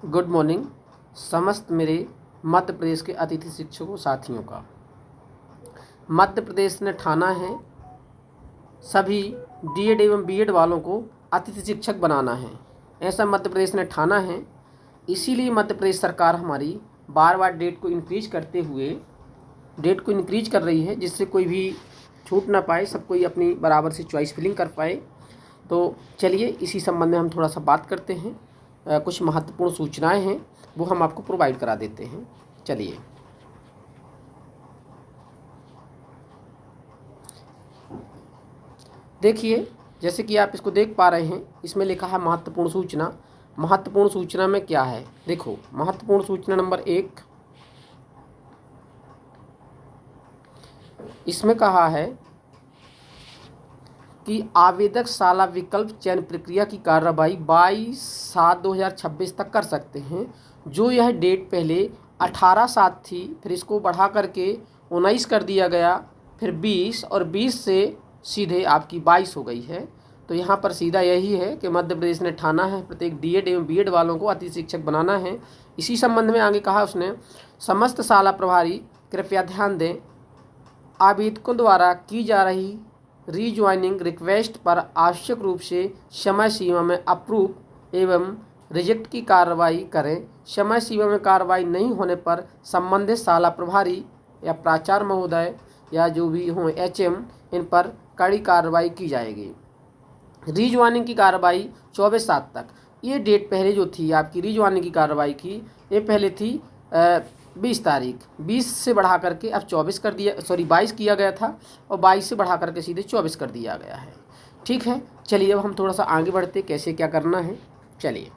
Good morning समस्त मेरे मध्य प्रदेश के अतिथि शिक्षकों साथियों का। मध्य प्रदेश ने ठाना है सभी डीएड एवं बीएड वालों को अतिथि शिक्षक बनाना है। ऐसा मध्य प्रदेश ने ठाना है। इसीलिए मध्य प्रदेश सरकार हमारी बार बार डेट को इंक्रीज कर रही है, जिससे कोई भी छूट ना पाए, सब कोई अपनी बराबर से चॉइस फिलिंग कर पाए। तो चलिए इसी संबंध में हम थोड़ा सा बात करते हैं। कुछ महत्वपूर्ण सूचनाएं हैं वो हम आपको प्रोवाइड करा देते हैं। चलिए देखिए, जैसे कि आप इसको देख पा रहे हैं, इसमें लिखा है महत्वपूर्ण सूचना। महत्वपूर्ण सूचना में क्या है, देखो महत्वपूर्ण सूचना नंबर 1, इसमें कहा है कि आवेदक शाला विकल्प चयन प्रक्रिया की कार्रवाई 22/7/2026 तक कर सकते हैं। जो यह डेट पहले 18/7 थी, फिर इसको बढ़ा करके 19 कर दिया गया, फिर 20 और 20 से सीधे आपकी 22 हो गई है। तो यहाँ पर सीधा यही है कि मध्य प्रदेश ने ठाना है प्रत्येक डीएड एवं बीएड वालों को अतिथि शिक्षक बनाना है। इसी संबंध में आगे कहा उसने, समस्त शाला प्रभारी कृपया ध्यान दें, आवेदकों द्वारा की जा रही रीज्वाइनिंग रिक्वेस्ट पर आवश्यक रूप से समय सीमा में अप्रूव एवं रिजेक्ट की कार्रवाई करें। समय सीमा में कार्रवाई नहीं होने पर संबंधित शाला प्रभारी या प्राचार्य महोदय या जो भी हों एचएम, इन पर कड़ी कार्रवाई की जाएगी। रीज्वाइनिंग की कार्रवाई 24/7 तक। ये डेट पहले जो थी आपकी रीज्वाइनिंग की कार्रवाई की, ये पहले थी 20 तारीख, 20 से बढ़ा करके अब 22 किया गया था, और 22 से बढ़ा करके सीधे 24 कर दिया गया है। ठीक है, चलिए अब हम थोड़ा सा आगे बढ़ते, कैसे क्या करना है। चलिए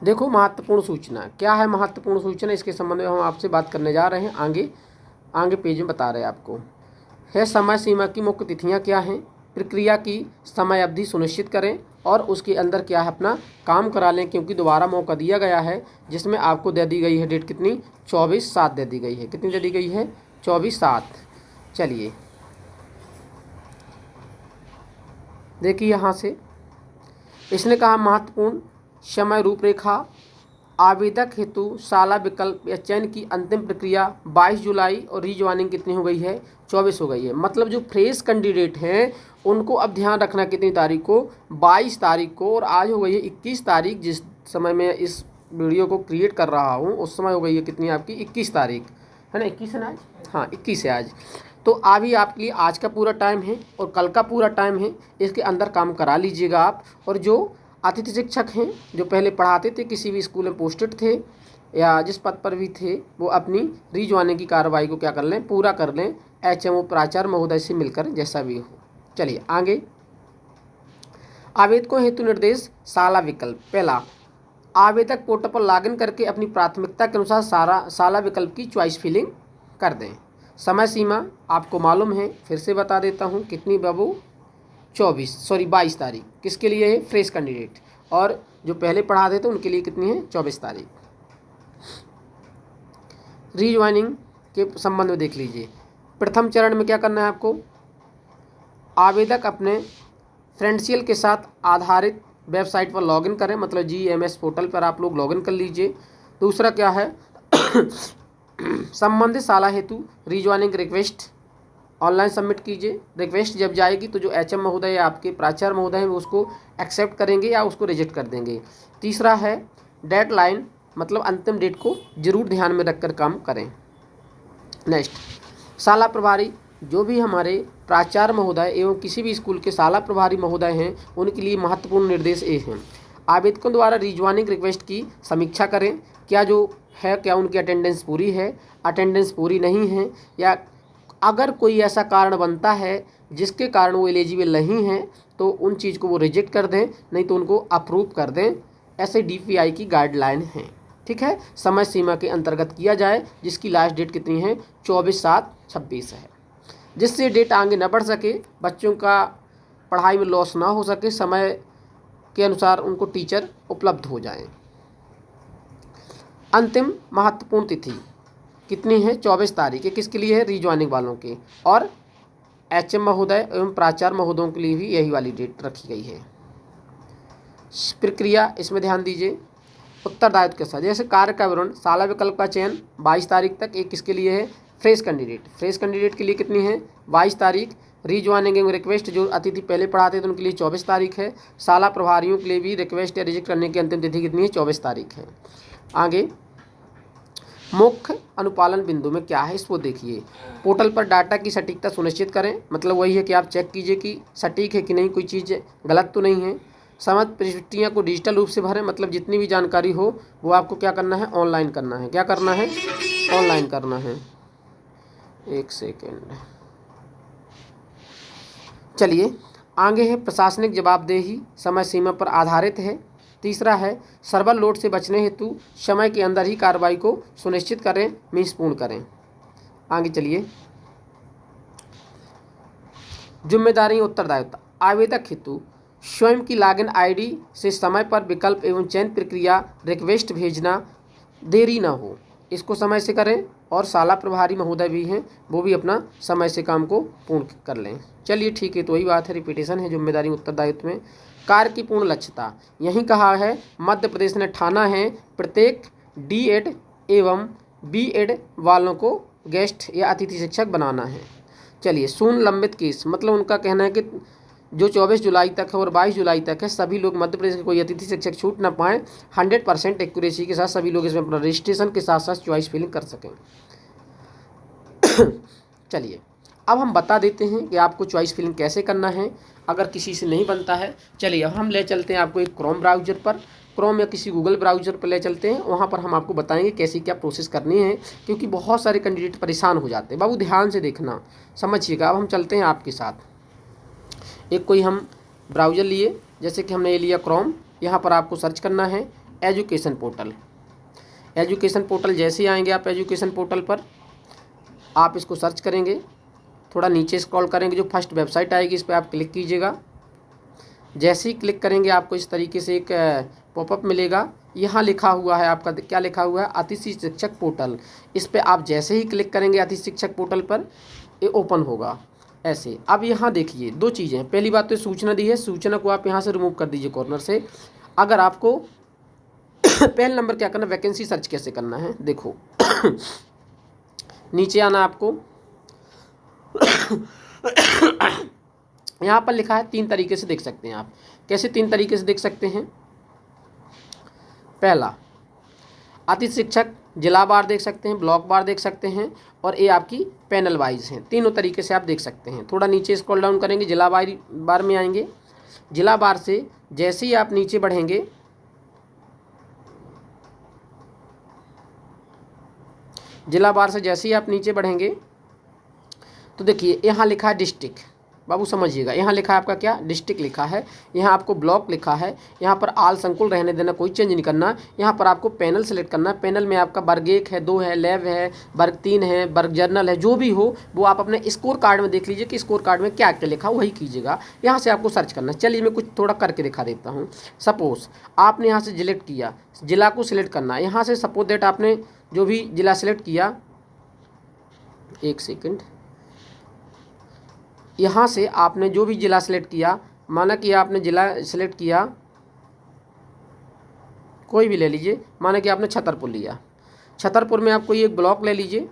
देखो, महत्वपूर्ण सूचना क्या है। महत्वपूर्ण सूचना, इसके संबंध में हम आपसे बात करने जा रहे हैं। आगे पेज में बता रहे हैं आपको है। समय सीमा की मुख्य तिथियां क्या हैं, प्रक्रिया की समय अवधि सुनिश्चित करें और उसके अंदर क्या है अपना काम करा लें, क्योंकि दोबारा मौका दिया गया है, जिसमें आपको दे दी गई है डेट कितनी, 24/7 दे दी गई है। कितनी दे दी गई है, 24/7। चलिए देखिए, यहाँ से इसने कहा महत्वपूर्ण समय रूपरेखा, आवेदक हेतु शाला विकल्प या चयन की अंतिम प्रक्रिया 22 जुलाई और रीज्वाइनिंग कितनी हो गई है, 24 हो गई है। मतलब जो फ्रेश कैंडिडेट हैं उनको अब ध्यान रखना कितनी तारीख को, 22 तारीख को, और आज हो गई है 21 तारीख। जिस समय मैं इस वीडियो को क्रिएट कर रहा हूँ उस समय हो गई है कितनी आपकी, 21 तारीख है ना। 21 है ना आज, हाँ 21 है आज। तो अभी आपके लिए आज का पूरा टाइम है और कल का पूरा टाइम है, इसके अंदर काम करा लीजिएगा आप। और जो अतिथि शिक्षक हैं जो पहले पढ़ाते थे, किसी भी स्कूल में पोस्टेड थे या जिस पद पर भी थे, वो अपनी रीज्वाइनिंग की कार्रवाई को क्या कर लें, पूरा कर लें, एचएमओ प्राचार्य महोदय से मिलकर, जैसा भी हो। चलिए आगे, आवेदकों हेतु निर्देश शाला विकल्प। पहला, आवेदक पोर्टल पर लॉगिन करके अपनी प्राथमिकता के अनुसार शाला विकल्प की चॉइस फिलिंग कर दें। समय सीमा आपको मालूम है, फिर से बता देता हूँ कितनी बाबू, 22 तारीख। किसके लिए है, फ्रेश कैंडिडेट, और जो पहले पढ़ाते थे उनके लिए कितनी है, 24 तारीख। रीज्वाइनिंग के संबंध में देख लीजिए। प्रथम चरण में क्या करना है आपको, आवेदक अपने फ्रेंडशियल के साथ आधारित वेबसाइट पर लॉगिन करें, मतलब GMS पोर्टल पर आप लोग लॉगिन कर लीजिए। दूसरा क्या है संबंधित शाला हेतु रीज्वाइनिंग रिक्वेस्ट ऑनलाइन सबमिट कीजिए। रिक्वेस्ट जब जाएगी तो जो एचएम महोदय या आपके प्राचार्य महोदय हैं वो उसको एक्सेप्ट करेंगे या उसको रिजेक्ट कर देंगे। तीसरा है डेडलाइन, मतलब अंतिम डेट को जरूर ध्यान में रखकर काम करें। नेक्स्ट, शाला प्रभारी, जो भी हमारे प्राचार्य महोदय एवं किसी भी स्कूल के शाला प्रभारी महोदय हैं, उनके लिए महत्वपूर्ण निर्देश ये हैं। आवेदकों द्वारा रीज्वाइनिंग रिक्वेस्ट की समीक्षा करें, क्या जो है क्या उनकी अटेंडेंस पूरी है, अटेंडेंस पूरी नहीं है, या अगर कोई ऐसा कारण बनता है जिसके कारण वो एलिजिबल नहीं हैं तो उन चीज़ को वो रिजेक्ट कर दें, नहीं तो उनको अप्रूव कर दें। ऐसे DPI की गाइडलाइन हैं। ठीक है, समय सीमा के अंतर्गत किया जाए, जिसकी लास्ट डेट कितनी है, 24/7/26 है, जिससे डेट आगे न बढ़ सके, बच्चों का पढ़ाई में लॉस ना हो सके, समय के अनुसार उनको टीचर उपलब्ध हो जाएं। अंतिम महत्वपूर्ण तिथि कितनी है, 24 तारीख है। किसके लिए है, रीज्वाइनिंग वालों के, और HM महोदय एवं प्राचार्य महोदयों के लिए भी यही वाली डेट रखी गई है। प्रक्रिया, इसमें ध्यान दीजिए। उत्तरदायित्व के साथ, जैसे कार्य का विवरण, शाला विकल्प का चयन 22 तारीख तक, एक किसके लिए है, फ्रेश कैंडिडेट के लिए कितनी है 22 तारीख। रीज्वाइनिंग एवं रिक्वेस्ट, जो अतिथि पहले पढ़ाते थे उनके लिए 24 तारीख है। शाला प्रभारियों के लिए भी रिक्वेस्ट या रिजेक्ट करने की अंतिम तिथि कितनी है, 24 तारीख है। आगे मुख्य अनुपालन बिंदु में क्या है, इसको देखिए। पोर्टल पर डाटा की सटीकता सुनिश्चित करें, मतलब वही है कि आप चेक कीजिए कि सटीक है कि नहीं, कोई चीज़ गलत तो नहीं है। समझ प्रविष्टियाँ को डिजिटल रूप से भरें, मतलब जितनी भी जानकारी हो वो आपको क्या करना है, ऑनलाइन करना है। क्या करना है, ऑनलाइन करना है। एक सेकेंड, चलिए आगे है प्रशासनिक जवाबदेही समय सीमा पर आधारित है। तीसरा है सर्वर लोड से बचने हेतु समय के अंदर ही कार्रवाई को सुनिश्चित करें, मीन्स पूर्ण करें। आगे चलिए, जिम्मेदारी उत्तरदायित्व, आवेदक हेतु स्वयं की लॉगिन आईडी से समय पर विकल्प एवं चयन प्रक्रिया रिक्वेस्ट भेजना, देरी ना हो, इसको समय से करें। और शाला प्रभारी महोदय भी हैं, वो भी अपना समय से काम को पूर्ण कर लें। चलिए ठीक है, तो वही बात है, रिपीटेशन है जिम्मेदारी उत्तरदायित्व में। कार्य की पूर्ण लक्ष्यता, यहीं कहा है मध्य प्रदेश ने ठाना है प्रत्येक D.Ed एवं B.Ed वालों को गेस्ट या अतिथि शिक्षक बनाना है। चलिए, शून्य लंबित केस, मतलब उनका कहना है कि जो 24 जुलाई तक है और 22 जुलाई तक है, सभी लोग मध्य प्रदेश के कोई अतिथि शिक्षक छूट ना पाएँ, 100% एक्यूरेसी के साथ सभी लोग इसमें अपना रजिस्ट्रेशन के साथ साथ चॉइस फिलिंग कर सकें। चलिए, अब हम बता देते हैं कि आपको चॉइस फिलिंग कैसे करना है अगर किसी से नहीं बनता है। चलिए, अब हम ले चलते हैं आपको एक क्रोम ब्राउज़र पर, क्रोम या किसी गूगल ब्राउज़र पर ले चलते हैं, वहाँ पर हम आपको बताएंगे कैसी क्या प्रोसेस करनी है, क्योंकि बहुत सारे कैंडिडेट परेशान हो जाते हैं। बाबू ध्यान से देखना, समझिएगा। अब हम चलते हैं आपके साथ, एक कोई हम ब्राउज़र लिए, जैसे कि हमने ये लिया क्रोम। यहाँ पर आपको सर्च करना है एजुकेशन पोर्टल। एजुकेशन पोर्टल जैसे ही आएंगे आप एजुकेशन पोर्टल पर, आप इसको सर्च करेंगे, थोड़ा नीचे स्क्रॉल करेंगे, जो फर्स्ट वेबसाइट आएगी इस पर आप क्लिक कीजिएगा। जैसे ही क्लिक करेंगे आपको इस तरीके से एक पॉपअप मिलेगा। यहाँ लिखा हुआ है आपका, क्या लिखा हुआ है, अतिथि शिक्षक पोर्टल। इस पर आप जैसे ही क्लिक करेंगे अतिथि शिक्षक पोर्टल पर, ये ओपन होगा ऐसे। अब यहाँ देखिए दो चीज़ें हैं। पहली बात तो सूचना दी है, सूचना को आप यहाँ से रिमूव कर दीजिए कॉर्नर से। अगर आपको पहले नंबर क्या करना, वैकेंसी सर्च कैसे करना है, देखो नीचे आना आपको। यहाँ पर लिखा है, 3 तरीके से देख सकते हैं आप। कैसे 3 तरीके से देख सकते हैं, पहला अतिथि शिक्षक जिला बार देख सकते हैं, ब्लॉक बार देख सकते हैं, और ये आपकी पैनल वाइज हैं। तीनों तरीके से आप देख सकते हैं। थोड़ा नीचे स्क्रॉल डाउन करेंगे, जिला बार में आएंगे। जिला बार से जैसे ही आप नीचे बढ़ेंगे, जिला बार से जैसे ही आप नीचे बढ़ेंगे तो देखिए यहाँ लिखा है डिस्ट्रिक्ट। बाबू समझिएगा, यहाँ लिखा है आपका क्या, डिस्ट्रिक्ट लिखा है। यहाँ आपको ब्लॉक लिखा है। यहाँ पर आल संकुल रहने देना, कोई चेंज नहीं करना। यहाँ पर आपको पैनल सेलेक्ट करना है। पैनल में आपका वर्ग 1 है, 2 है, लैब है, वर्ग 3 है, वर्ग जर्नल है, जो भी हो वो आप अपने स्कोर कार्ड में देख लीजिए कि स्कोर कार्ड में क्या क्या लिखा, वही कीजिएगा। यहाँ से आपको सर्च करना है। चलिए मैं कुछ थोड़ा करके दिखा देता हूँ। सपोज आपने यहाँ से सिलेक्ट किया, जिला को सिलेक्ट करना है। यहाँ से सपोज दैट आपने जो भी जिला सिलेक्ट किया, एक सेकेंड, यहाँ से आपने जो भी ज़िला सेलेक्ट किया, माना कि आपने ज़िला सेलेक्ट किया, कोई भी ले लीजिए, माना कि आपने छतरपुर लिया। छतरपुर में आप कोई एक ब्लॉक ले लीजिए।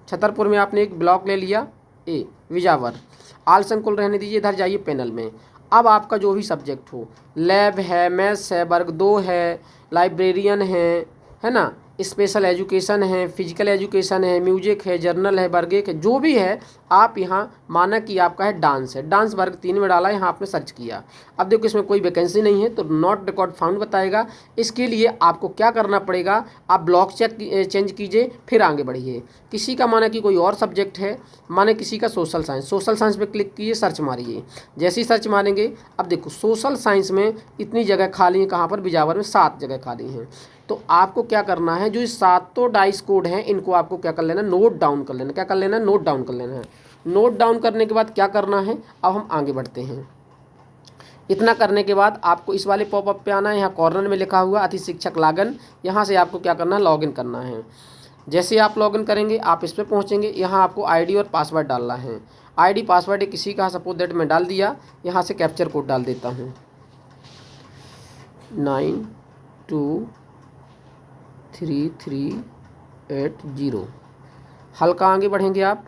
छतरपुर में आपने एक ब्लॉक ले लिया, ए विजावर। आल संकुल रहने दीजिए, इधर जाइए पैनल में। अब आपका जो भी सब्जेक्ट हो, लैब है, मैथ्स है, वर्ग 2 है, लाइब्रेरियन है ना, स्पेशल एजुकेशन है, फिजिकल एजुकेशन है, म्यूजिक है, जर्नल है, वर्ग 1 है, जो भी है आप यहाँ माना कि आपका है डांस है, डांस वर्ग 3 में डाला, यहाँ आपने सर्च किया। अब देखो इसमें कोई वैकेंसी नहीं है तो नॉट रिकॉर्ड फाउंड बताएगा। इसके लिए आपको क्या करना पड़ेगा, आप ब्लॉक चेंज कीजिए, फिर आगे बढ़िए। किसी का माना कि कोई और सब्जेक्ट है, माने किसी का सोशल साइंस, सोशल साइंस पे क्लिक कीजिए, सर्च मारिए। जैसे ही सर्च मारेंगे, अब देखो सोशल साइंस में इतनी जगह खाली है, कहाँ पर, बिजावर में 7 जगह खाली हैं। तो आपको क्या करना है, जो इस 7 डाइस कोड हैं इनको आपको क्या कर लेना, नोट डाउन कर लेना। क्या कर लेना, नोट डाउन कर लेना है। नोट डाउन करने के बाद क्या करना है, अब हम आगे बढ़ते हैं। इतना करने के बाद आपको इस वाले पॉपअप पे आना है। यहाँ कॉर्नर में लिखा हुआ अतिथि शिक्षक लॉगिन, यहाँ से आपको क्या करना है, लॉगिन करना है। जैसे आप लॉगिन करेंगे आप इस पर पहुँचेंगे। यहाँ आपको आईडी और पासवर्ड डालना है। आईडी पासवर्ड किसी का सपोज दैट मैं डाल दिया। यहाँ से कैप्चर कोड डाल देता हूँ। 92330। हल्का आगे बढ़ेंगे, आप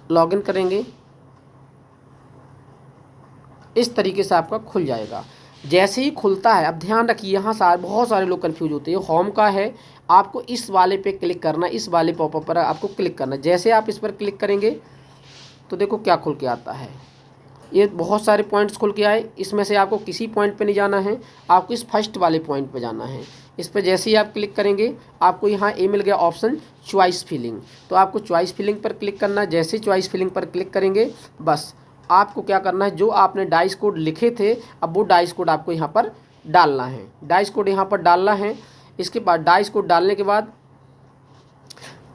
लॉगिन करेंगे, इस तरीके से आपका खुल जाएगा। जैसे ही खुलता है, अब ध्यान रखिए यहाँ बहुत सारे लोग कंफ्यूज होते हैं। होम का है, आपको इस वाले पे क्लिक करना, इस वाले पॉपअप पर आपको क्लिक करना। जैसे आप इस पर क्लिक करेंगे तो देखो क्या खुल के आता है। ये बहुत सारे पॉइंट्स खुल के आए, इसमें से आपको किसी पॉइंट पे नहीं जाना है, आपको इस फर्स्ट वाले पॉइंट पे जाना है। इस पर जैसे ही आप क्लिक करेंगे आपको यहाँ ए मिल गया ऑप्शन चॉइस फिलिंग, तो आपको चॉइस फिलिंग पर क्लिक करना है। जैसे चॉइस फिलिंग पर क्लिक करेंगे बस आपको क्या करना है, जो आपने डाइस कोड लिखे थे अब वो डाइस कोड आपको यहाँ पर डालना है। डाइस कोड यहाँ पर डालना है। इसके बाद डाइस कोड डालने के बाद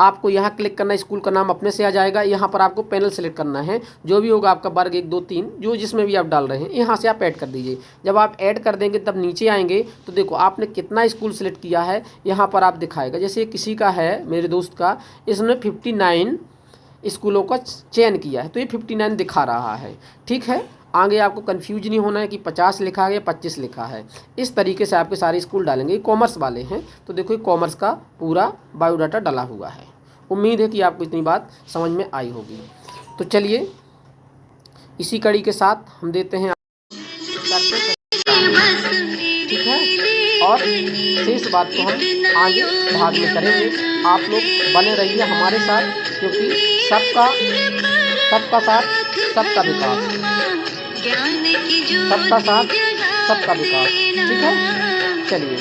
आपको यहाँ क्लिक करना है, स्कूल का नाम अपने से आ जाएगा। यहाँ पर आपको पैनल सेलेक्ट करना है, जो भी होगा आपका वर्ग 1 2 3 जो जिसमें भी आप डाल रहे हैं, यहाँ से आप ऐड कर दीजिए। जब आप ऐड कर देंगे तब नीचे आएंगे तो देखो आपने कितना स्कूल सेलेक्ट किया है, यहाँ पर आप दिखाएगा। जैसे किसी का है, मेरे दोस्त का, इसने 59 स्कूलों का चयन किया है तो ये 59 दिखा रहा है। ठीक है, आगे आपको कंफ्यूज नहीं होना है कि 50 लिखा है या 25 लिखा है। इस तरीके से आपके सारे स्कूल डालेंगे। ये कॉमर्स वाले हैं तो देखो ये कॉमर्स का पूरा बायोडाटा डाला हुआ है। उम्मीद है कि आपको इतनी बात समझ में आई होगी। तो चलिए इसी कड़ी के साथ हम देते हैं, ठीक है, और शेष बात को हम आगे भाग में करेंगे। आप लोग बने रहिए हमारे साथ, क्योंकि सबका साथ सबका विकास, सबका साथ सबका विकास। ठीक है, चलिए।